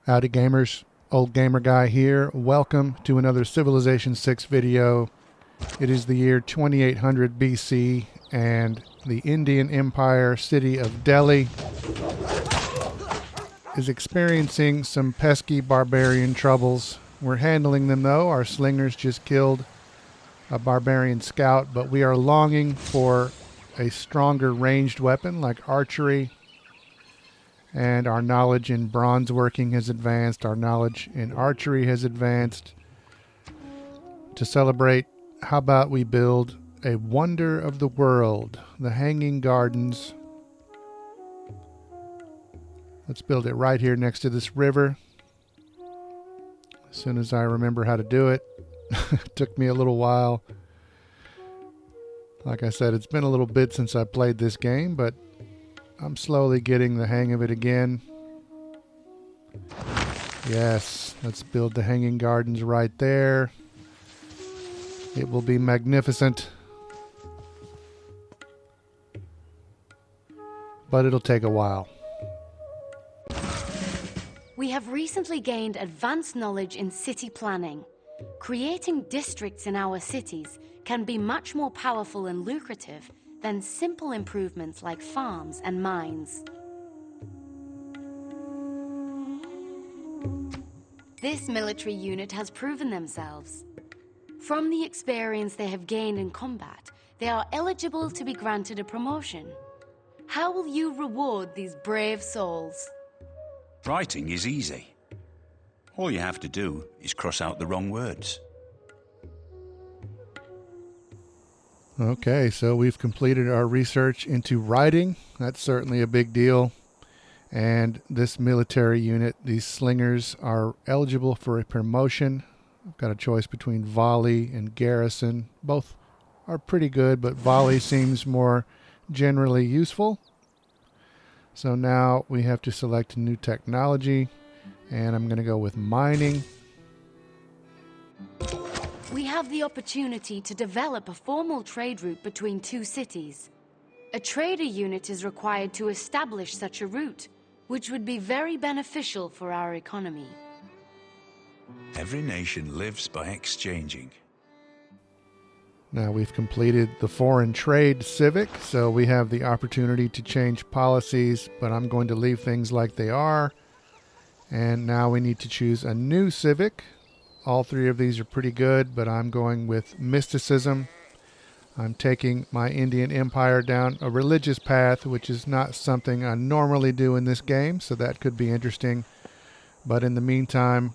Howdy gamers, Old Gamer Guy here. Welcome to another Civilization 6 video. It is the year 2800 BC and the Indian Empire city of Delhi is experiencing some pesky barbarian troubles. We're handling them though. Our slingers just killed a barbarian scout, but we are longing for a stronger ranged weapon like archery. And our knowledge in bronze working has advanced. Our knowledge in archery has advanced. To celebrate, how about we build a wonder of the world, the Hanging Gardens. Let's build it right here next to this river. As soon as I remember how to do it. It took me a little while. Like I said, it's been a little bit since I played this game, but I'm slowly getting the hang of it again. Yes, let's build the Hanging Gardens right there. It will be magnificent. But it'll take a while. We have recently gained advanced knowledge in city planning. Creating districts in our cities can be much more powerful and lucrative than simple improvements like farms and mines. This military unit has proven themselves. From the experience they have gained in combat, they are eligible to be granted a promotion. How will you reward these brave souls? Writing is easy. All you have to do is cross out the wrong words. Okay, so we've completed our research into writing. That's certainly a big deal. And this military unit, these slingers, are eligible for a promotion. I've got a choice between volley and garrison. Both are pretty good, but volley seems more generally useful. So now we have to select a new technology, and I'm going to go with mining. We have the opportunity to develop a formal trade route between two cities. A trader unit is required to establish such a route, which would be very beneficial for our economy. Every nation lives by exchanging. Now we've completed the foreign trade civic, so we have the opportunity to change policies, but I'm going to leave things like they are. And now we need to choose a new civic. All three of these are pretty good, but I'm going with mysticism. I'm taking my Indian Empire down a religious path, which is not something I normally do in this game, so that could be interesting. But in the meantime,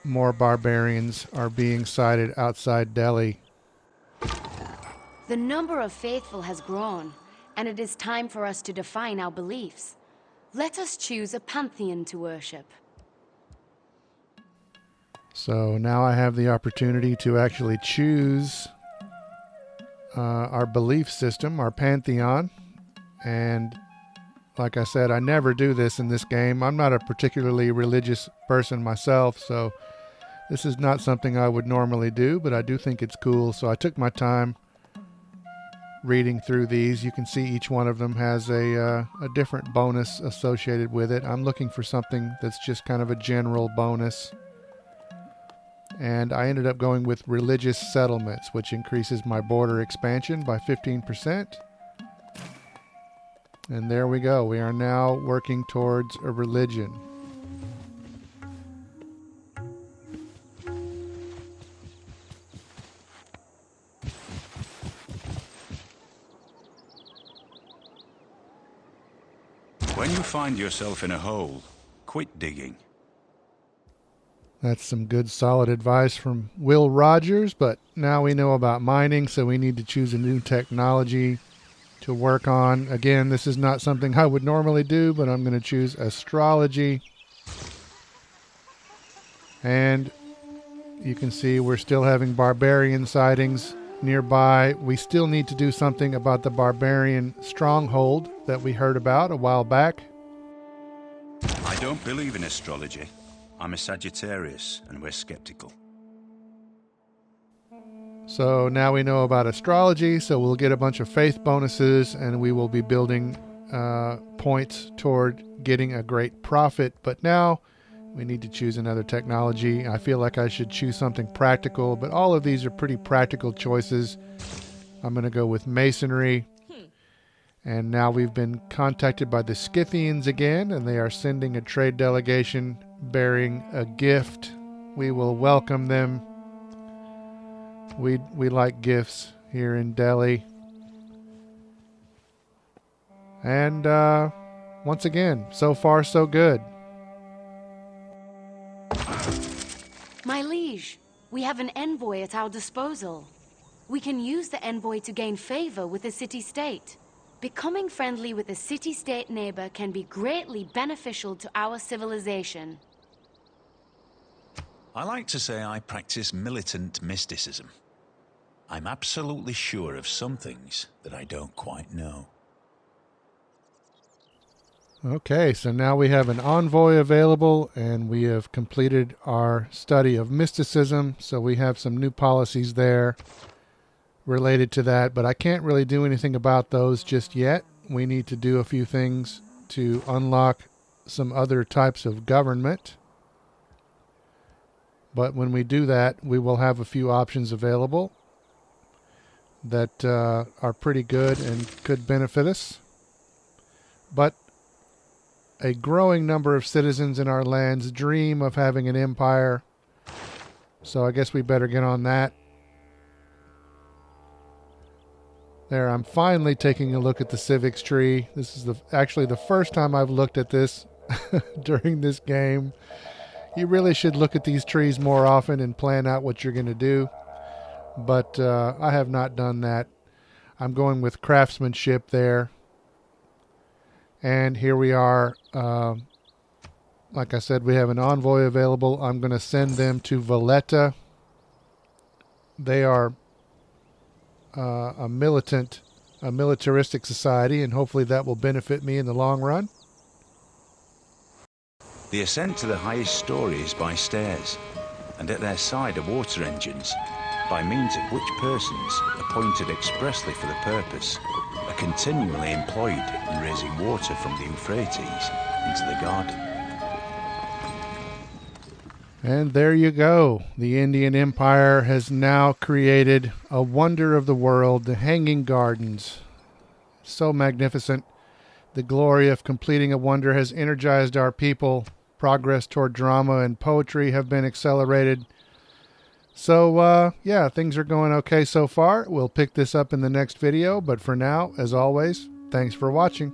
more barbarians are being sighted outside Delhi. The number of faithful has grown, and it is time for us to define our beliefs. Let us choose a pantheon to worship. So now I have the opportunity to actually choose our belief system, our pantheon. And like I said, I never do this in this game. I'm not a particularly religious person myself, so this is not something I would normally do, but I do think it's cool. So I took my time reading through these. You can see each one of them has a different bonus associated with it. I'm looking for something that's just kind of a general bonus. And I ended up going with religious settlements, which increases my border expansion by 15%. And there we go. We are now working towards a religion. When you find yourself in a hole, quit digging. That's some good solid advice from Will Rogers, but now we know about mining, so we need to choose a new technology to work on. Again, this is not something I would normally do, but I'm going to choose astrology. And you can see we're still having barbarian sightings nearby. We still need to do something about the barbarian stronghold that we heard about a while back. I don't believe in astrology. I'm a Sagittarius, and we're skeptical. So now we know about astrology, so we'll get a bunch of faith bonuses, and we will be building points toward getting a great profit. But now We need to choose another technology. I feel like I should choose something practical, but all of these are pretty practical choices. I'm going to go with masonry. And now we've been contacted by the Scythians again, and they are sending a trade delegation bearing a gift. We will welcome them. We like gifts here in Delhi. And once again, so far so good. My liege, we have an envoy at our disposal. We can use the envoy to gain favor with the city-state. Becoming friendly with a city-state neighbor can be greatly beneficial to our civilization. I like to say I practice militant mysticism. I'm absolutely sure of some things that I don't quite know. Okay, so now we have an envoy available, and we have completed our study of mysticism, so we have some new policies there related to that, but I can't really do anything about those just yet. We need to do a few things to unlock some other types of government. But when we do that, we will have a few options available that are pretty good and could benefit us. But a growing number of citizens in our lands dream of having an empire, so I guess we better get on that. There, I'm finally taking a look at the civics tree. This is actually the first time I've looked at this during this game. You really should look at these trees more often and plan out what you're going to do. But I have not done that. I'm going with craftsmanship there. And here we are. Like I said, we have an envoy available. I'm going to send them to Valletta. They are a militaristic society, and hopefully that will benefit me in the long run. The ascent to the highest story is by stairs, and at their side are water engines, by means of which persons, appointed expressly for the purpose, are continually employed in raising water from the Euphrates into the garden. And there you go. The Indian Empire has now created a wonder of the world, the Hanging Gardens. So magnificent. The glory of completing a wonder has energized our people. Progress toward drama and poetry have been accelerated. So, yeah, things are going okay so far. We'll pick this up in the next video, but for now, as always, thanks for watching.